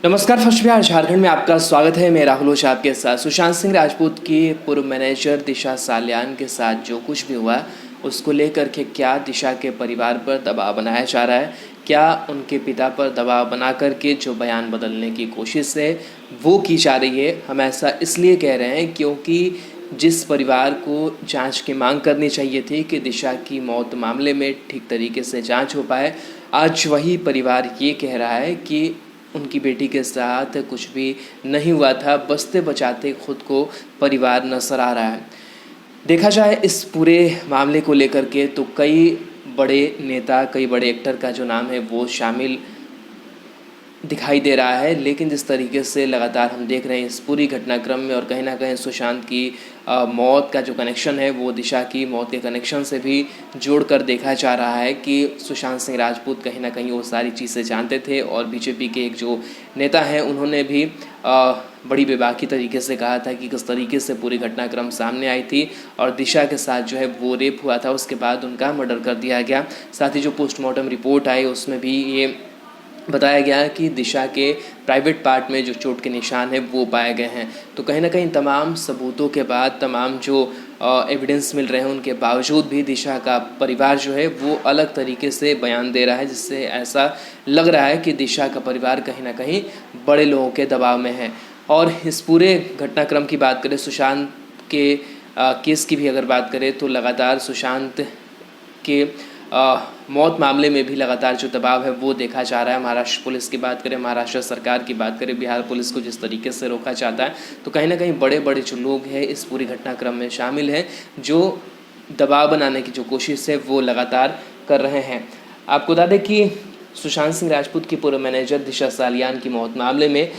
नमस्कार। फर्स्ट बिहार झारखंड में आपका स्वागत है। मैं राहुल ओझा आपके साथ। सुशांत सिंह राजपूत की पूर्व मैनेजर दिशा सालियान के साथ जो कुछ भी हुआ उसको लेकर के क्या दिशा के परिवार पर दबाव बनाया जा रहा है, क्या उनके पिता पर दबाव बना करके जो बयान बदलने की कोशिश है वो की जा रही है। हम ऐसा इसलिए कह रहे हैं क्योंकि जिस परिवार को जांच की मांग करनी चाहिए थी कि दिशा की मौत मामले में ठीक तरीके से जांच हो पाए, आज वही परिवार ये कह रहा है कि उनकी बेटी के साथ कुछ भी नहीं हुआ था, बचते बचाते खुद को परिवार नजर आ रहा है। देखा जाए इस पूरे मामले को लेकर के तो कई बड़े नेता, कई बड़े एक्टर का जो नाम है वो शामिल दिखाई दे रहा है, लेकिन जिस तरीके से लगातार हम देख रहे हैं इस पूरी घटनाक्रम में और कहीं ना कहीं सुशांत की मौत का जो कनेक्शन है वो दिशा की मौत के कनेक्शन से भी जोड़कर देखा जा रहा है कि सुशांत सिंह राजपूत कहीं ना कहीं वो सारी चीज़ें जानते थे। और बीजेपी के एक जो नेता हैं उन्होंने भी बड़ी बेबाकी तरीके से कहा था कि किस तरीके से पूरी घटनाक्रम सामने आई थी और दिशा के साथ जो है वो रेप हुआ था, उसके बाद उनका मर्डर कर दिया गया। साथ ही जो पोस्टमार्टम रिपोर्ट आई उसमें भी ये बताया गया कि दिशा के प्राइवेट पार्ट में जो चोट के निशान हैं वो पाए गए हैं। तो कहीं ना कहीं तमाम सबूतों के बाद, तमाम जो एविडेंस मिल रहे हैं उनके बावजूद भी दिशा का परिवार जो है वो अलग तरीके से बयान दे रहा है, जिससे ऐसा लग रहा है कि दिशा का परिवार कहीं ना कहीं बड़े लोगों के दबाव में है। और इस पूरे घटनाक्रम की बात करें, सुशांत के केस की भी अगर बात करें तो लगातार सुशांत के मौत मामले में भी लगातार जो दबाव है वो देखा जा रहा है। महाराष्ट्र पुलिस की बात करें, महाराष्ट्र सरकार की बात करें, बिहार पुलिस को जिस तरीके से रोका चाहता है, तो कहीं ना कहीं बड़े बड़े जो लोग हैं इस पूरी घटनाक्रम में शामिल हैं, जो दबाव बनाने की जो कोशिश है वो लगातार कर रहे हैं। आपको बता दें कि सुशांत सिंह राजपूत की पूर्व मैनेजर दिशा सालियान की मौत मामले में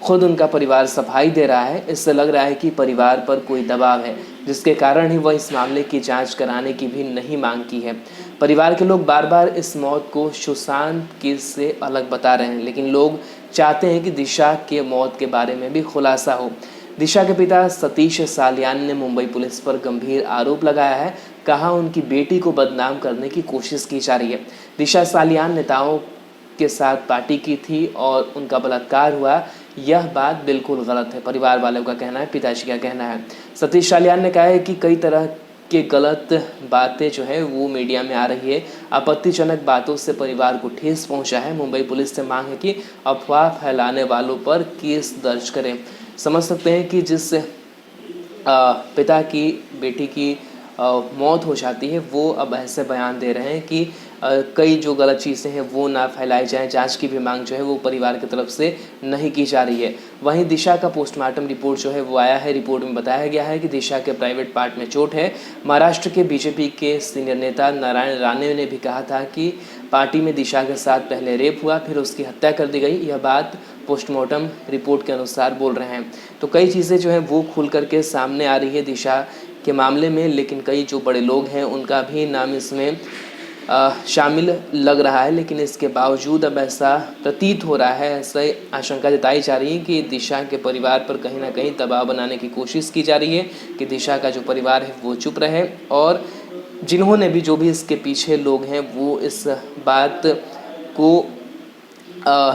खुद उनका परिवार सफाई दे रहा है। इससे लग रहा है कि परिवार पर कोई दबाव है, जिसके कारण ही वह इस मामले की जांच कराने की भी नहीं मांग की है। परिवार के लोग बार बार इस मौत को सुशांत केस से अलग बता रहे हैं, लेकिन लोग चाहते हैं कि दिशा के मौत के बारे में भी खुलासा हो। दिशा के पिता सतीश सालियान ने मुंबई पुलिस पर गंभीर आरोप लगाया है। कहा उनकी बेटी को बदनाम करने की कोशिश की जा रही है। दिशा सालियान नेताओं के साथ पार्टी की थी और उनका बलात्कार हुआ, यह बात बिल्कुल गलत है, परिवार वालों का कहना है, पिताजी का कहना है। सतीश सालियान ने कहा है कि कई तरह के गलत बातें जो है वो मीडिया में आ रही है, आपत्तिजनक बातों से परिवार को ठेस पहुंचा है। मुंबई पुलिस से मांग है कि अफवाह फैलाने वालों पर केस दर्ज करें। समझ सकते हैं कि जिस पिता की बेटी की मौत हो जाती है वो अब ऐसे बयान दे रहे हैं कि कई जो गलत चीज़ें हैं वो ना फैलाई जाएं। जांच की भी मांग जो है वो परिवार की तरफ से नहीं की जा रही है। वहीं दिशा का पोस्टमार्टम रिपोर्ट जो है वो आया है। रिपोर्ट में बताया गया है कि दिशा के प्राइवेट पार्ट में चोट है। महाराष्ट्र के बीजेपी के सीनियर नेता नारायण राणे ने भी कहा था कि पार्टी में दिशा के साथ पहले रेप हुआ, फिर उसकी हत्या कर दी गई। यह बात पोस्टमार्टम रिपोर्ट के अनुसार बोल रहे हैं। तो कई चीज़ें जो हैं वो खुल करके सामने आ रही है दिशा के मामले में, लेकिन कई जो बड़े लोग हैं उनका भी नाम इसमें शामिल लग रहा है। लेकिन इसके बावजूद अब ऐसा प्रतीत हो रहा है, ऐसा आशंका जताई जा रही है कि दिशा के परिवार पर कहीं ना कहीं दबाव बनाने की कोशिश की जा रही है कि दिशा का जो परिवार है वो चुप रहे, और जिन्होंने भी, जो भी इसके पीछे लोग हैं, वो इस बात को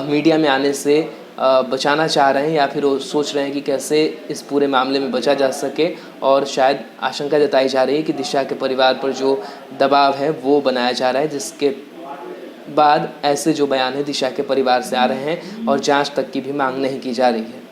मीडिया में आने से बचाना चाह रहे हैं या फिर वो सोच रहे हैं कि कैसे इस पूरे मामले में बचा जा सके। और शायद आशंका जताई जा रही है कि दिशा के परिवार पर जो दबाव है वो बनाया जा रहा है, जिसके बाद ऐसे जो बयान है दिशा के परिवार से आ रहे हैं और जांच तक की भी मांग नहीं की जा रही है।